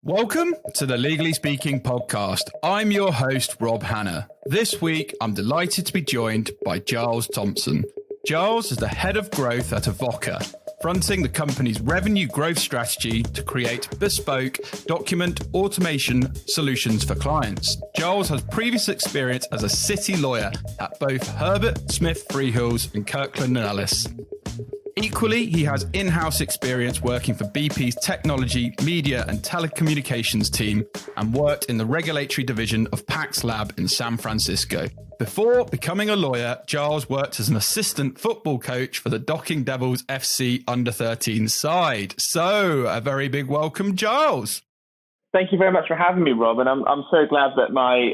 Welcome to the Legally Speaking podcast. I'm your host, Rob Hanna. This week, I'm delighted to be joined by Giles Thompson. Giles is the head of growth at Avvoka, fronting the company's revenue growth strategy to create bespoke document automation solutions for clients. Giles has previous experience as a city lawyer at both Herbert, Smith, Freehills and Kirkland and Ellis. Equally, he has in-house experience working for BP's technology, media and telecommunications team and worked in the regulatory division of Pax Lab in San Francisco. Before becoming a lawyer, Giles worked as an assistant football coach for the Docking Devils FC under-13 side. So, a very big welcome, Giles. Thank you very much for having me, Rob. And I'm so glad that my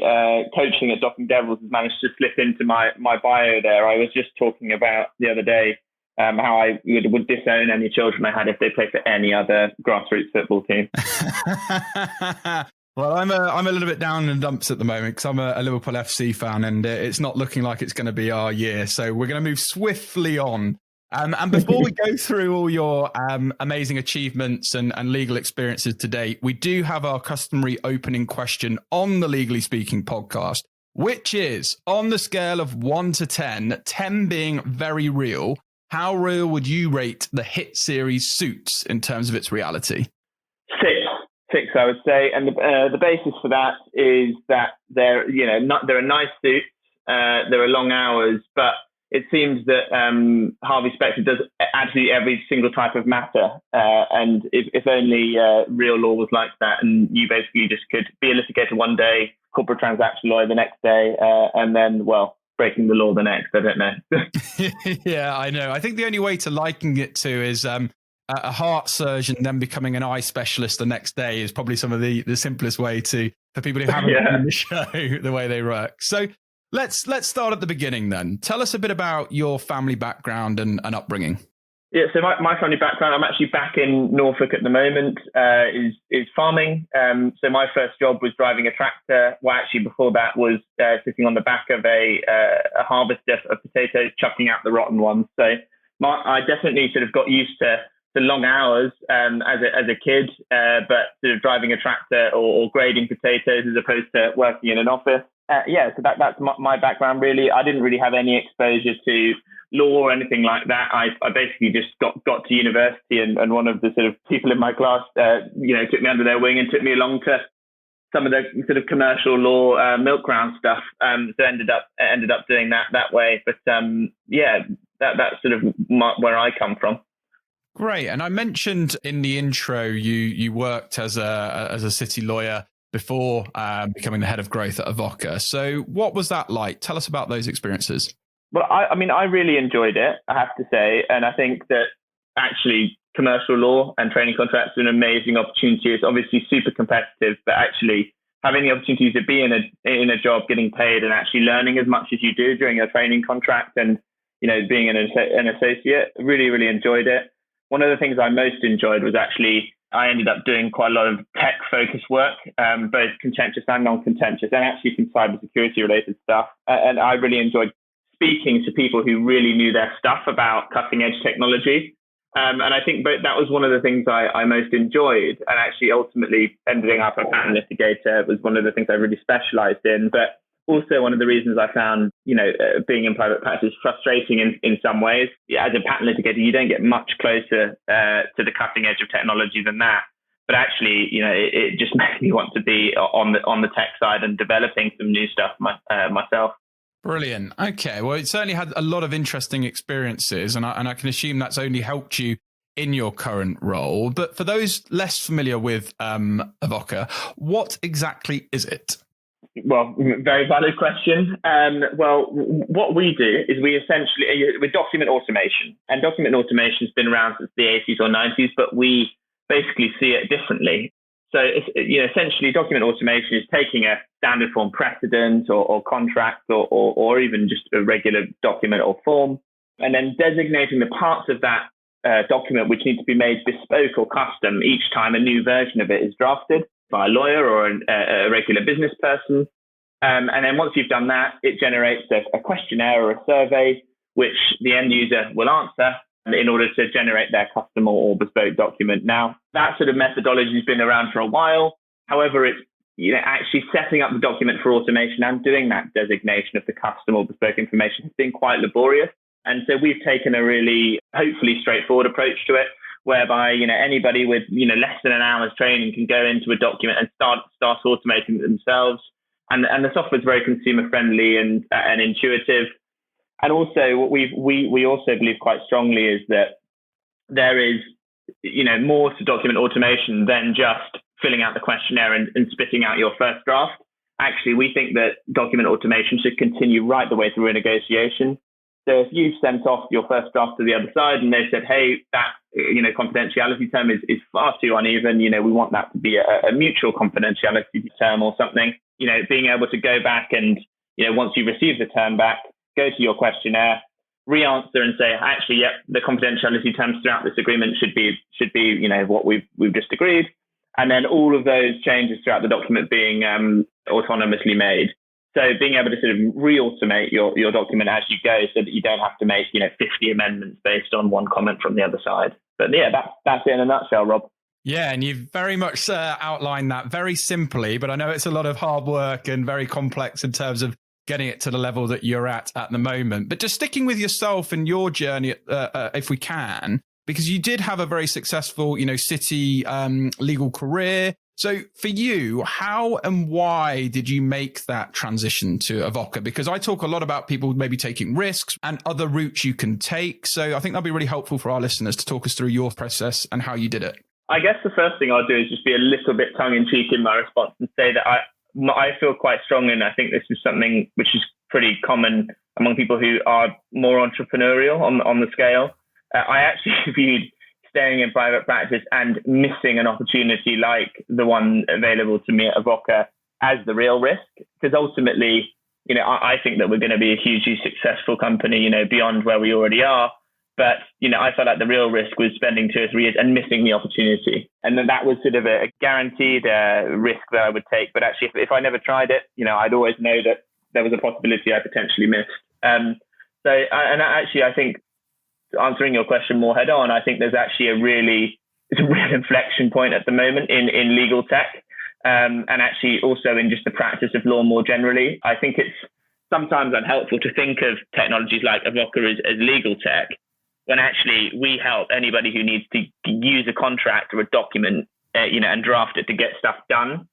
coaching at Docking Devils has managed to slip into my bio there. I was just talking about the other day how I would disown any children I had if they played for any other grassroots football team. Well, I'm a little bit down in the dumps at the moment because I'm a Liverpool FC fan and it's not looking like it's going to be our year. So we're going to move swiftly on. And before we go through all your amazing achievements and legal experiences to date, we do have our customary opening question on the Legally Speaking podcast, which is on the scale of 1 to 10, 10 being very real. How real would you rate the hit series Suits in terms of its reality? Six, I would say. And the basis for that is that they're a nice suits. There are long hours, but it seems that Harvey Specter does absolutely every single type of matter. And if only real law was like that, and you basically just could be a litigator one day, corporate transaction lawyer the next day, and then, breaking the law the next. I don't know. Yeah, I know. I think the only way to liken it to is a heart surgeon then becoming an eye specialist the next day is probably some of the simplest way for people who haven't been in the show the way they work. So let's start at the beginning then. Tell us a bit about your family background and upbringing. Yeah, so my family background, I'm actually back in Norfolk at the moment, is farming. So my first job was driving a tractor. Well, actually before that was sitting on the back of a harvester of potatoes, chucking out the rotten ones. So I definitely sort of got used to long hours as a kid, but sort of driving a tractor or grading potatoes as opposed to working in an office. So that's my background really. I didn't really have any exposure to law or anything like that. I basically just got to university and one of the sort of people in my class, took me under their wing and took me along to some of the sort of commercial law, milk round stuff. So ended up doing that way. But that's sort of where I come from. Great. And I mentioned in the intro, you worked as a city lawyer before becoming the head of growth at Avvoka. So what was that like? Tell us about those experiences. Well, I really enjoyed it, I have to say. And I think that actually commercial law and training contracts are an amazing opportunity. It's obviously super competitive, but actually having the opportunity to be in a job, getting paid and actually learning as much as you do during your training contract and, being an associate, really, really enjoyed it. One of the things I most enjoyed was actually I ended up doing quite a lot of tech-focused work, both contentious and non-contentious, and actually some cybersecurity-related stuff. And I really enjoyed speaking to people who really knew their stuff about cutting-edge technology. And I think that was one of the things I most enjoyed. And actually, ultimately, ending up a patent litigator was one of the things I really specialized in. But also one of the reasons I found, being in private practice frustrating in some ways. As a patent litigator, you don't get much closer to the cutting edge of technology than that. But actually, it just makes me want to be on the tech side and developing some new stuff myself. Brilliant. Okay. Well, it certainly had a lot of interesting experiences, and I can assume that's only helped you in your current role. But for those less familiar with Avvoka, what exactly is it? Well, very valid question. What we do is we're document automation, and document automation has been around since the 80s or 90s, but we basically see it differently. So essentially document automation is taking a standard form precedent or contract or even just a regular document or form, and then designating the parts of that document which need to be made bespoke or custom each time a new version of it is drafted by a lawyer or a regular business person. And then once you've done that, it generates a questionnaire or a survey, which the end user will answer in order to generate their custom or bespoke document. Now, that sort of methodology has been around for a while. However, it's actually setting up the document for automation and doing that designation of the custom or bespoke information has been quite laborious. And so we've taken a really, hopefully, straightforward approach to it, whereby anybody with less than an hour's training can go into a document and start automating it themselves. And the software is very consumer friendly and intuitive. And also, what we also believe quite strongly is that there is more to document automation than just filling out the questionnaire and spitting out your first draft. Actually, we think that document automation should continue right the way through a negotiation. So if you've sent off your first draft to the other side and they said, hey, that confidentiality term is far too uneven, we want that to be a mutual confidentiality term or something, being able to go back and, once you receive the term back, go to your questionnaire, re-answer and say, actually, yep, the confidentiality terms throughout this agreement should be what we've just agreed. And then all of those changes throughout the document being autonomously made. So being able to sort of re-automate your document as you go so that you don't have to make 50 amendments based on one comment from the other side. But yeah, that's it in a nutshell, Rob. Yeah, and you've very much outlined that very simply, but I know it's a lot of hard work and very complex in terms of getting it to the level that you're at the moment. But just sticking with yourself and your journey, if we can, because you did have a very successful, city legal career. So for you, how and why did you make that transition to Avvoka? Because I talk a lot about people maybe taking risks and other routes you can take. So I think that'll be really helpful for our listeners to talk us through your process and how you did it. I guess the first thing I'll do is just be a little bit tongue-in-cheek in my response and say that I feel quite strongly, and I think this is something which is pretty common among people who are more entrepreneurial on the scale. I actually viewed staying in private practice and missing an opportunity like the one available to me at Avvoka as the real risk. Because ultimately, I think that we're going to be a hugely successful company, beyond where we already are. But, I felt like the real risk was spending 2 or 3 years and missing the opportunity. And then that was sort of a guaranteed risk that I would take. But actually, if I never tried it, I'd always know that there was a possibility I potentially missed. I think, answering your question more head on, I think there's actually a real inflection point at the moment in legal tech, and actually also in just the practice of law more generally. I think it's sometimes unhelpful to think of technologies like Avvoka as legal tech, when actually we help anybody who needs to use a contract or a document, and draft it to get stuff done.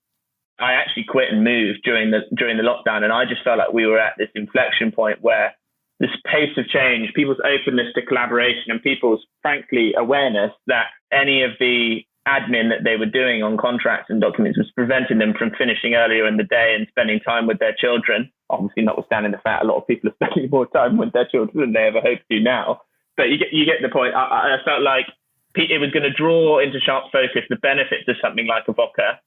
I actually quit and moved during the lockdown, and I just felt like we were at this inflection point where this pace of change, people's openness to collaboration, and people's, frankly, awareness that any of the admin that they were doing on contracts and documents was preventing them from finishing earlier in the day and spending time with their children. Obviously, notwithstanding the fact a lot of people are spending more time with their children than they ever hope to now. But you get the point. I felt like it was going to draw into sharp focus the benefits of something like Avvoka.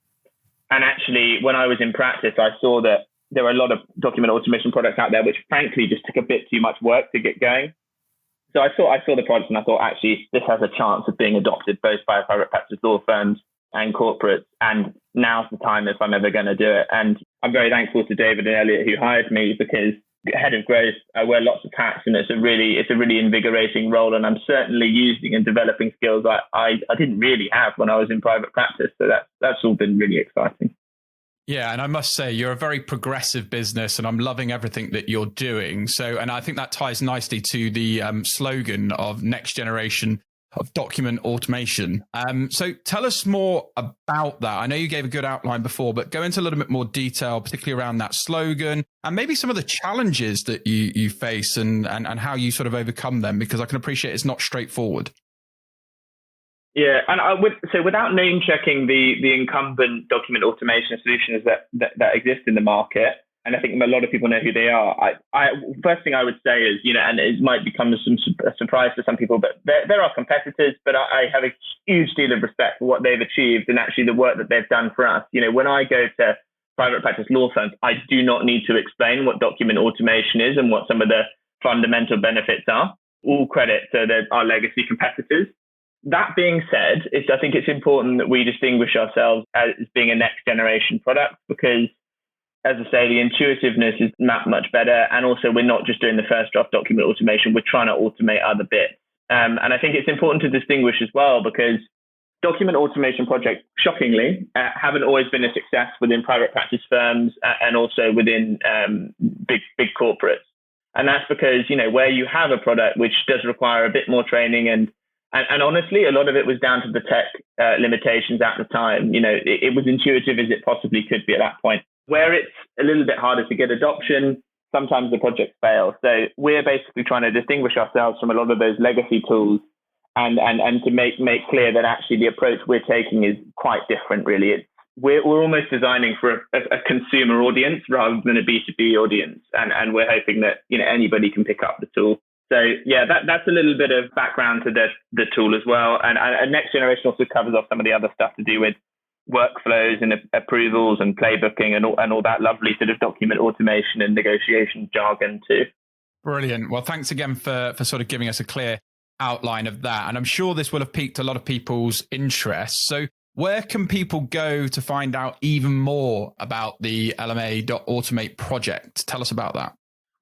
And actually, when I was in practice, I saw that there were a lot of document automation products out there, which frankly just took a bit too much work to get going. So I saw the products and I thought, actually, this has a chance of being adopted both by private practice law firms and corporates. And now's the time if I'm ever going to do it. And I'm very thankful to David and Elliot who hired me, because head of growth, I wear lots of hats, and it's a really invigorating role. And I'm certainly using and developing skills I didn't really have when I was in private practice. So that's all been really exciting. Yeah, and I must say, you're a very progressive business, and I'm loving everything that you're doing. So, and I think that ties nicely to the slogan of next generation of document automation. So tell us more about that. I know you gave a good outline before, but go into a little bit more detail, particularly around that slogan and maybe some of the challenges that you face and how you sort of overcome them, because I can appreciate it's not straightforward. Yeah, and without name checking the incumbent document automation solutions that exist in the market, and I think a lot of people know who they are. First thing I would say is, and it might become a surprise to some people, but there are competitors, but I have a huge deal of respect for what they've achieved and actually the work that they've done for us. When I go to private practice law firms, I do not need to explain what document automation is and what some of the fundamental benefits are. All credit to our legacy competitors. That being said, I think it's important that we distinguish ourselves as being a next generation product, because, as I say, the intuitiveness is much better. And also, we're not just doing the first draft document automation, we're trying to automate other bits. And I think it's important to distinguish as well, because document automation projects, shockingly, haven't always been a success within private practice firms and also within big corporates. And that's because, where you have a product which does require a bit more training and honestly, a lot of it was down to the tech limitations at the time. It was intuitive as it possibly could be at that point. Where it's a little bit harder to get adoption, sometimes the projects fail. So we're basically trying to distinguish ourselves from a lot of those legacy tools and to make clear that actually the approach we're taking is quite different, really. We're almost designing for a consumer audience rather than a B2B audience. And we're hoping that, anybody can pick up the tool. So yeah, that's a little bit of background to the tool as well. And next generation also covers off some of the other stuff to do with workflows and approvals and playbooking and all that lovely sort of document automation and negotiation jargon too. Brilliant. Well, thanks again for sort of giving us a clear outline of that. And I'm sure this will have piqued a lot of people's interest. So where can people go to find out even more about the LMA.automate project? Tell us about that.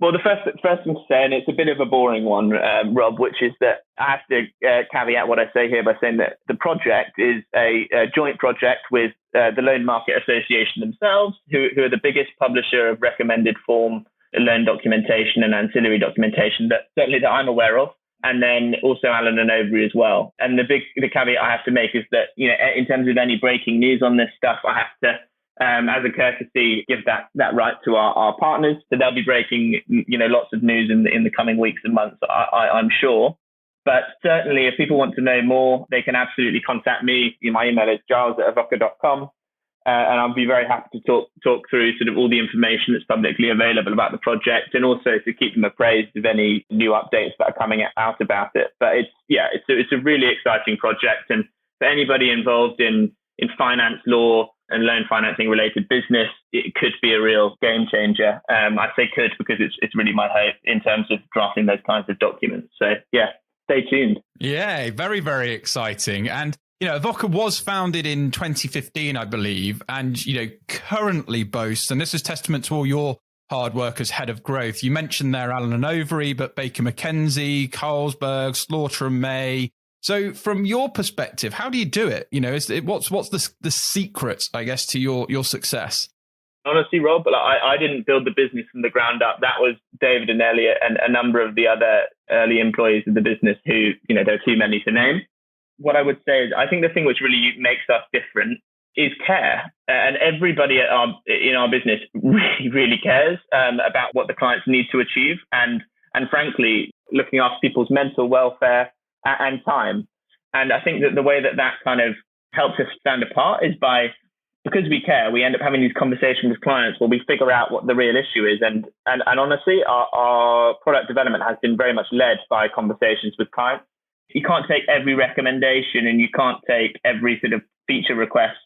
Well, the first thing to say, and it's a bit of a boring one, Rob, which is that I have to caveat what I say here by saying that the project is a joint project with the Loan Market Association themselves, who are the biggest publisher of recommended form loan documentation and ancillary documentation certainly that I'm aware of, and then also Allen & Overy as well. And the caveat I have to make is that, in terms of any breaking news on this stuff, I have to, as a courtesy, give that right to our partners. So they'll be breaking, lots of news in the coming weeks and months, I'm sure. But certainly, if people want to know more, they can absolutely contact me. My email is giles@avvoka.com. And I'll be very happy to talk through sort of all the information that's publicly available about the project, and also to keep them appraised of any new updates that are coming out about it. But it's a really exciting project, and for anybody involved in finance, law, and loan financing related business, it could be a real game changer. I say could because it's really my hope in terms of drafting those kinds of documents. So yeah, stay tuned. Yeah, very, very exciting. And Avvoka was founded in 2015, I believe, and, currently boasts, and this is testament to all your hard work as head of growth. You mentioned there Allen & Overy, but Baker McKenzie, Carlsberg, Slaughter and May. So from your perspective, how do you do it? What's the secret, I guess, to your success? Honestly, Rob, I didn't build the business from the ground up. That was David and Elliot and a number of the other early employees of the business who, there are too many to name. What I would say is I think the thing which really makes us different is care. And everybody in our business really, really cares about what the clients need to achieve and frankly, looking after people's mental welfare and time. And I think that the way that kind of helps us stand apart is because we care, we end up having these conversations with clients where we figure out what the real issue is. And honestly, our product development has been very much led by conversations with clients. You can't take every recommendation and you can't take every sort of feature request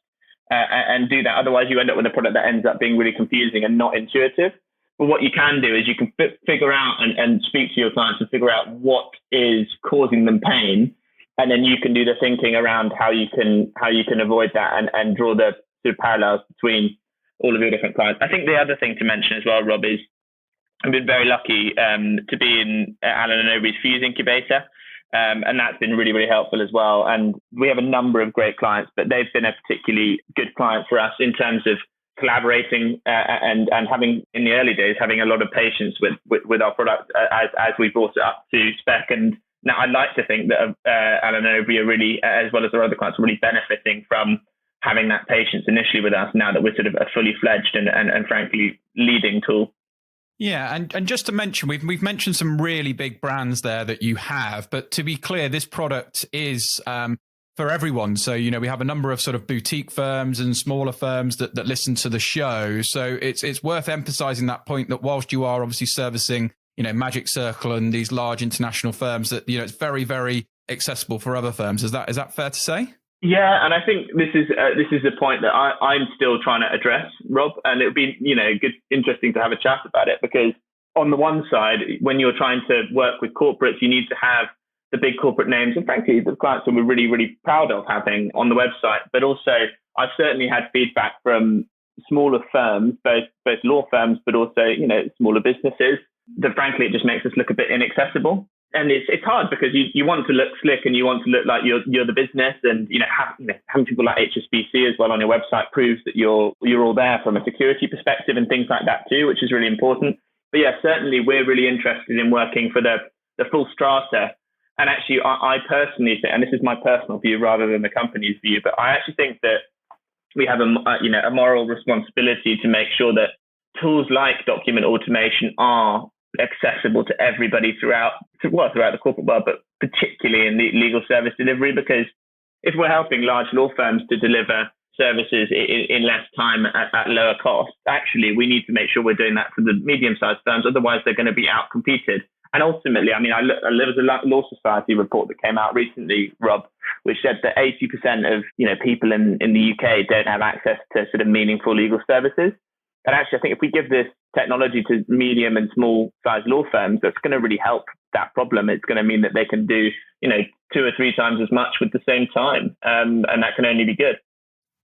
and do that. Otherwise, you end up with a product that ends up being really confusing and not intuitive. But what you can do is you can figure out and speak to your clients and figure out what is causing them pain. And then you can do the thinking around how you can avoid that and draw the sort of parallels between all of your different clients. I think the other thing to mention as well, Rob, is I've been very lucky to be in Allen & Overy's Fuse Incubator. And that's been really, really helpful as well. And we have a number of great clients, but they've been a particularly good client for us in terms of collaborating and having, in the early days, having a lot of patience with our product as we brought it up to spec. And now I'd like to think that Allen & Overy are really, as well as our other clients, are really benefiting from having that patience initially with us now that we're sort of a fully fledged and frankly leading tool. Yeah, and just to mention, we've mentioned some really big brands there that you have, but to be clear, this product is for everyone. So, we have a number of sort of boutique firms and smaller firms that listen to the show. So it's worth emphasizing that point that whilst you are obviously servicing, Magic Circle and these large international firms, that, it's very, very accessible for other firms. Is that fair to say? Yeah, and I think this is the point that I'm still trying to address, Rob, and it would be interesting to have a chat about it, because on the one side, when you're trying to work with corporates, you need to have the big corporate names and frankly the clients that we're really, really proud of having on the website. But also, I've certainly had feedback from smaller firms, both law firms, but also smaller businesses, that frankly it just makes us look a bit inaccessible. And it's hard because you want to look slick and you want to look like you're the business, and having people like HSBC as well on your website proves that you're all there from a security perspective and things like that too, which is really important. But yeah, certainly we're really interested in working for the full strata. And actually, I personally think, and this is my personal view rather than the company's view, but I actually think that we have a moral responsibility to make sure that tools like document automation are accessible to everybody throughout the corporate world, but particularly in the legal service delivery, because if we're helping large law firms to deliver services in less time at lower cost, actually we need to make sure we're doing that for the medium-sized firms. Otherwise, they're going to be out-competed. And ultimately, there was a Law Society report that came out recently, Rob, which said that 80% of people in the UK don't have access to sort of meaningful legal services. And actually, I think if we give this technology to medium and small size law firms, that's going to really help that problem. It's going to mean that they can do 2 or 3 times as much with the same time, and that can only be good.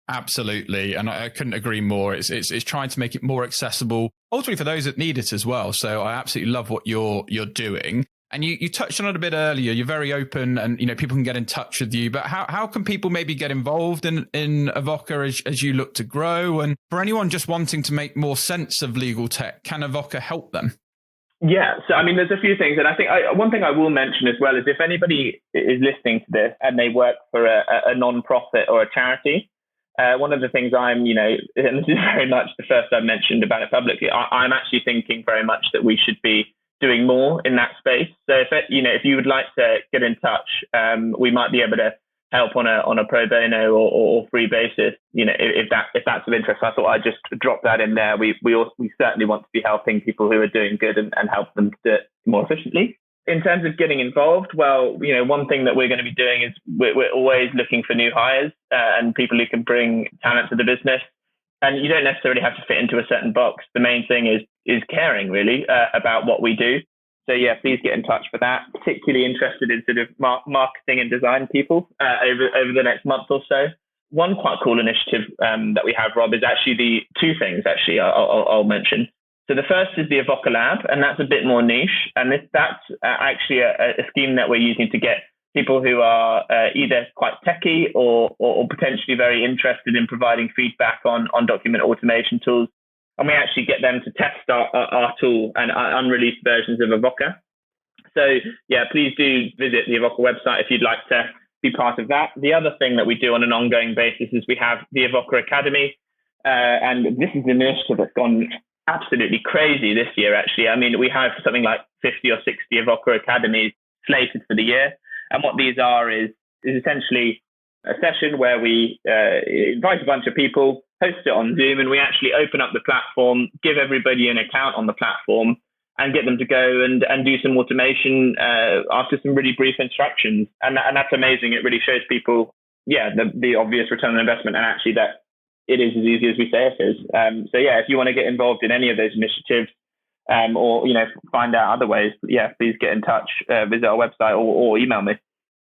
Absolutely. And I couldn't agree more. It's trying to make it more accessible, ultimately for those that need it as well. So I absolutely love what you're doing. And you touched on it a bit earlier. You're very open and, people can get in touch with you. But how can people maybe get involved in Avvoka as you look to grow? And for anyone just wanting to make more sense of legal tech, can Avvoka help them? Yeah, so there's a few things. And I think one thing I will mention as well is if anybody is listening to this and they work for a non-profit or a charity, one of the things and this is very much the first I've mentioned about it publicly, I'm actually thinking very much that we should be doing more in that space. So if you would like to get in touch, we might be able to help on a pro bono or free basis. If that's of interest, I thought I'd just drop that in there. We certainly want to be helping people who are doing good and help them to do it more efficiently. In terms of getting involved, well, one thing that we're going to be doing is we're always looking for new hires and people who can bring talent to the business. And you don't necessarily have to fit into a certain box. The main thing is caring really about what we do. So yeah, please get in touch for that. Particularly interested in sort of marketing and design people over the next month or so. One quite cool initiative that we have, Rob, is actually the 2 things actually I'll mention. So the first is the Avvoka Lab, and that's a bit more niche. And that's actually a scheme that we're using to get people who are either quite techie or potentially very interested in providing feedback on document automation tools. And we actually get them to test our tool and unreleased versions of Avvoka. So yeah, please do visit the Avvoka website if you'd like to be part of that. The other thing that we do on an ongoing basis is we have the Avvoka Academy. And this is an initiative that's gone absolutely crazy this year, actually. We have something like 50 or 60 Avvoka Academies slated for the year. And what these are is essentially a session where we invite a bunch of people, host it on Zoom, and we actually open up the platform, give everybody an account on the platform, and get them to go and do some automation after some really brief instructions. And that's amazing. It really shows people, the obvious return on investment, and actually that it is as easy as we say it is. So yeah, if you want to get involved in any of those initiatives, or find out other ways, please get in touch, visit our website or email me.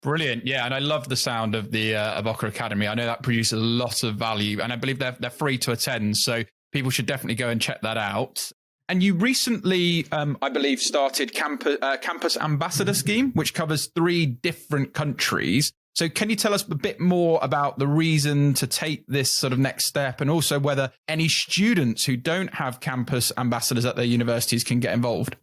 Brilliant. Yeah, and I love the sound of the Avvoka Academy. I know that produces a lot of value, and I believe they're free to attend, so people should definitely go and check that out. And you recently, I believe, started Campus Ambassador Scheme, which covers 3 different countries. So can you tell us a bit more about the reason to take this sort of next step, and also whether any students who don't have campus ambassadors at their universities can get involved?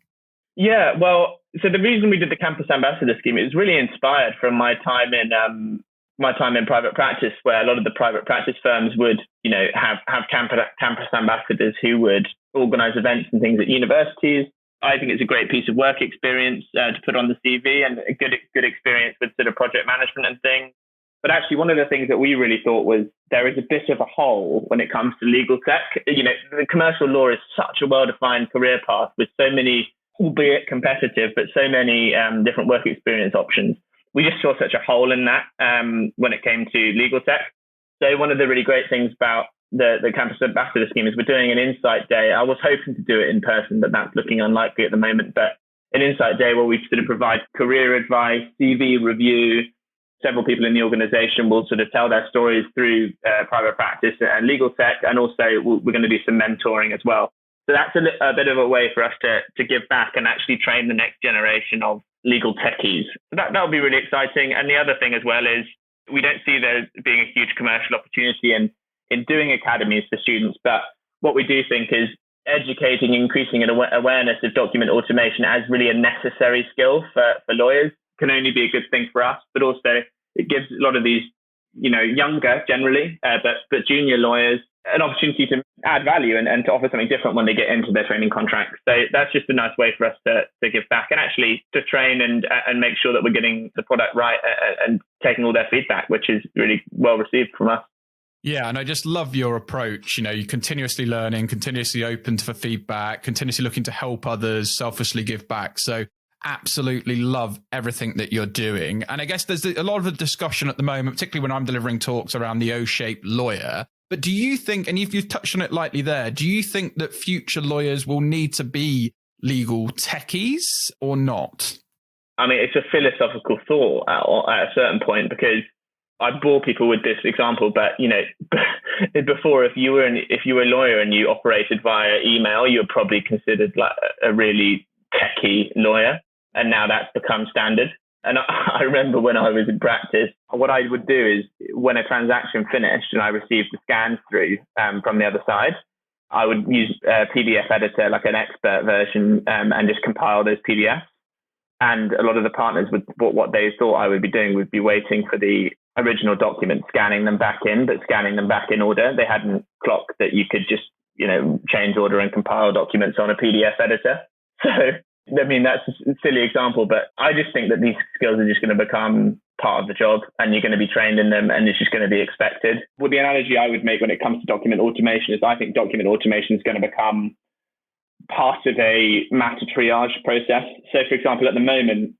Yeah, well, so the reason we did the Campus Ambassador Scheme is really inspired from my time in private practice, where a lot of the private practice firms would, have campus ambassadors who would organize events and things at universities. I think it's a great piece of work experience to put on the CV, and a good experience with sort of project management and things. But actually, one of the things that we really thought was there is a bit of a hole when it comes to legal tech. The commercial law is such a well-defined career path with so many, albeit competitive, but so many different work experience options. We just saw such a hole in that when it came to legal tech. So one of the really great things about the Campus Ambassador Scheme is we're doing an insight day. I was hoping to do it in person, but that's looking unlikely at the moment. But an insight day where we sort of provide career advice, CV review. Several people in the organization will sort of tell their stories through private practice and legal tech. And also we're going to do some mentoring as well. So that's a bit of a way for us to give back and actually train the next generation of legal techies. That would be really exciting. And the other thing as well is we don't see there being a huge commercial opportunity in doing academies for students. But what we do think is educating, increasing an awareness of document automation as really a necessary skill for lawyers can only be a good thing for us. But also it gives a lot of these, younger generally, but junior lawyers an opportunity to add value and to offer something different when they get into their training contracts. So that's just a nice way for us to give back and actually to train and make sure that we're getting the product right and taking all their feedback, which is really well received from us. Yeah, and I just love your approach. You're continuously learning, continuously open for feedback, continuously looking to help others, selflessly give back. So absolutely love everything that you're doing. And I guess there's a lot of the discussion at the moment, particularly when I'm delivering talks around the O-shaped lawyer. But do you think, and you've touched on it lightly there, do you think that future lawyers will need to be legal techies or not? I mean, it's a philosophical thought at a certain point, because I bore people with this example, but before, if you were a lawyer and you operated via email, you were probably considered like a really techie lawyer, and now that's become standard. And I remember when I was in practice, what I would do is when a transaction finished and I received the scans through from the other side, I would use a PDF editor, like an expert version, and just compile those PDFs. And a lot of the partners what they thought I would be doing would be waiting for the original document, scanning them back in, but scanning them back in order. They hadn't clocked that you could just, change order and compile documents on a PDF editor. So, I mean, that's a silly example, but I just think that these skills are just going to become part of the job and you're going to be trained in them and it's just going to be expected. Well, the analogy I would make when it comes to document automation is I think document automation is going to become part of a matter triage process. So, for example, at the moment,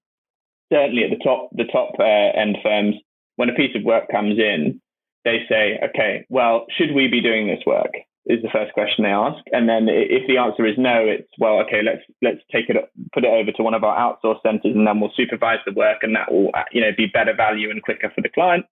certainly at the top end firms, when a piece of work comes in, they say, okay, well, should we be doing this work? Is the first question they ask. And then if the answer is no, it's, well, okay, let's take it, put it over to one of our outsource centers and then we'll supervise the work and that will, be better value and quicker for the client.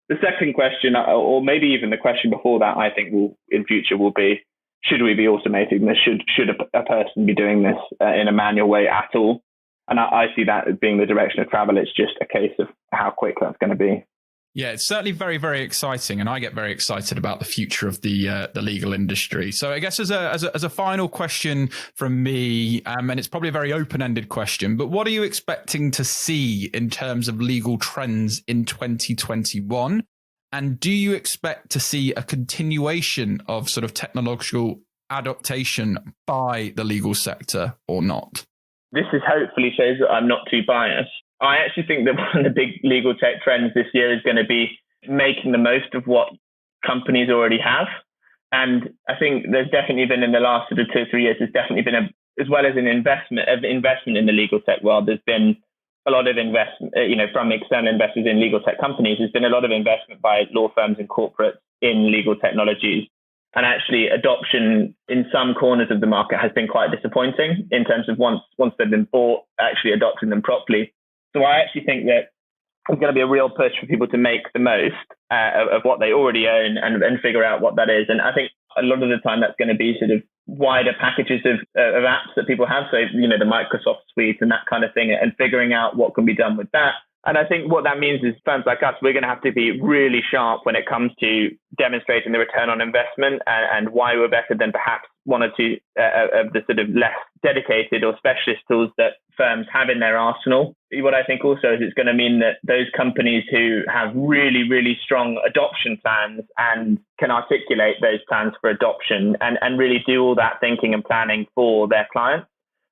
The second question, or maybe even the question before that, I think in future will be, should we be automating this? Should a person be doing this in a manual way at all? And I see that as being the direction of travel. It's just a case of how quick that's going to be. Yeah, it's certainly very, very exciting, and I get very excited about the future of the legal industry. So I guess as a final question from me, and it's probably a very open-ended question, but what are you expecting to see in terms of legal trends in 2021? And do you expect to see a continuation of sort of technological adaptation by the legal sector or not? This hopefully shows that I'm not too biased. I actually think that one of the big legal tech trends this year is going to be making the most of what companies already have. And I think there's definitely been in the last sort of 2 or 3 years, there's definitely been as well as an investment in the legal tech world, there's been a lot of investment, from external investors in legal tech companies. There's been a lot of investment by law firms and corporates in legal technologies. And actually adoption in some corners of the market has been quite disappointing in terms of once they've been bought, actually adopting them properly. So I actually think that there's going to be a real push for people to make the most of what they already own and figure out what that is. And I think a lot of the time that's going to be sort of wider packages of apps that people have. So, the Microsoft suite and that kind of thing, and figuring out what can be done with that. And I think what that means is firms like us, we're going to have to be really sharp when it comes to demonstrating the return on investment and why we're better than perhaps one or two of the sort of less dedicated or specialist tools that firms have in their arsenal. What I think also is it's going to mean that those companies who have really, really strong adoption plans and can articulate those plans for adoption and really do all that thinking and planning for their clients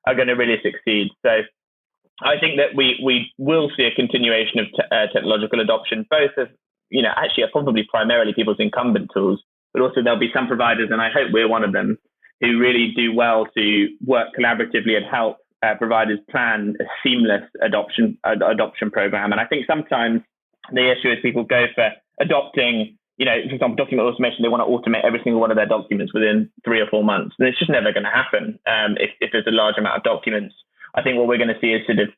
are going to really succeed. So I think that we will see a continuation of technological adoption, both of, actually probably primarily people's incumbent tools, but also there'll be some providers, and I hope we're one of them, who really do well to work collaboratively and help providers plan a seamless adoption program. And I think sometimes the issue is people go for adopting, for example, document automation, they want to automate every single one of their documents within 3 or 4 months. And it's just never going to happen if there's a large amount of documents. I think what we're going to see is sort of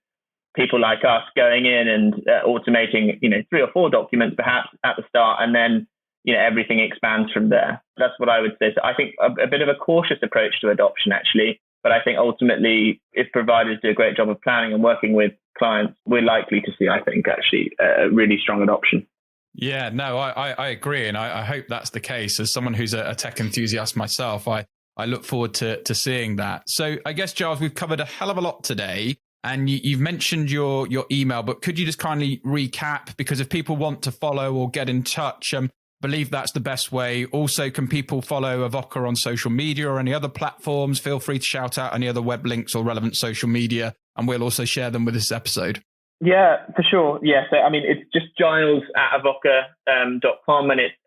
people like us going in and automating, 3 or 4 documents perhaps at the start, and then, everything expands from there. That's what I would say. So I think a bit of a cautious approach to adoption, actually, But I think ultimately, if providers do a great job of planning and working with clients, we're likely to see, I think, actually a really strong adoption. Yeah, no, I agree. And I hope that's the case. As someone who's a tech enthusiast myself, I look forward to seeing that. So I guess, Giles, we've covered a hell of a lot today. And you've mentioned your email, but could you just kindly recap? Because if people want to follow or get in touch, believe that's the best way. Also, can people follow Avvoka on social media or any other platforms? Feel free to shout out any other web links or relevant social media, and we'll also share them with this episode. Yeah, for sure. Yeah, so I mean, it's just Giles at avvoka.com, and it's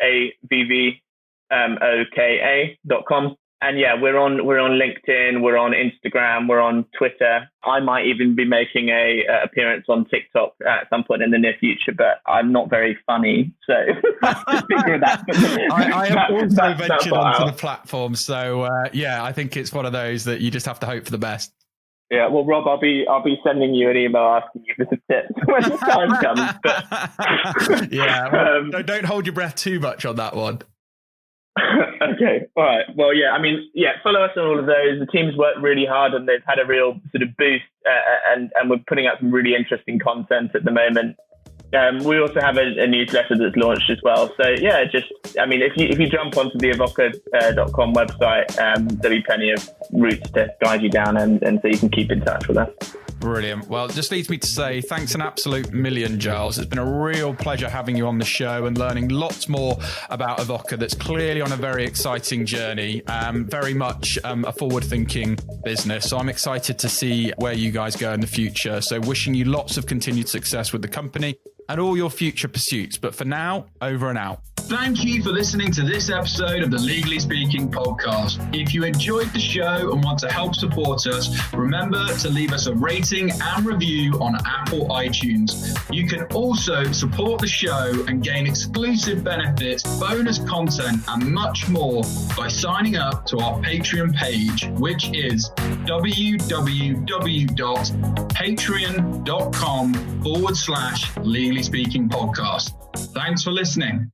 avvoka.com. And yeah, we're on LinkedIn, we're on Instagram, we're on Twitter. I might even be making a appearance on TikTok at some point in the near future, but I'm not very funny, so just figure that. I have also ventured onto the platform, so yeah, I think it's one of those that you just have to hope for the best. Yeah, well, Rob, I'll be sending you an email asking you for some tips when the time comes. But yeah, well, don't hold your breath too much on that one. Okay. All right. Well, yeah, I mean, yeah, follow us on all of those. The team's worked really hard and they've had a real sort of boost and we're putting out some really interesting content at the moment. We also have a newsletter that's launched as well. So yeah, I mean, if you jump onto the avvoka.com website, there'll be plenty of routes to guide you down and so you can keep in touch with us. Brilliant. Well, it just leads me to say thanks an absolute million, Giles. It's been a real pleasure having you on the show and learning lots more about Avvoka that's clearly on a very exciting journey, very much a forward-thinking business. So I'm excited to see where you guys go in the future. So wishing you lots of continued success with the company and all your future pursuits. But for now, over and out. Thank you for listening to this episode of the Legally Speaking podcast. If you enjoyed the show and want to help support us, remember to leave us a rating and review on Apple iTunes. You can also support the show and gain exclusive benefits, bonus content, and much more by signing up to our Patreon page, which is www.patreon.com/Legally Speaking podcast. Thanks for listening.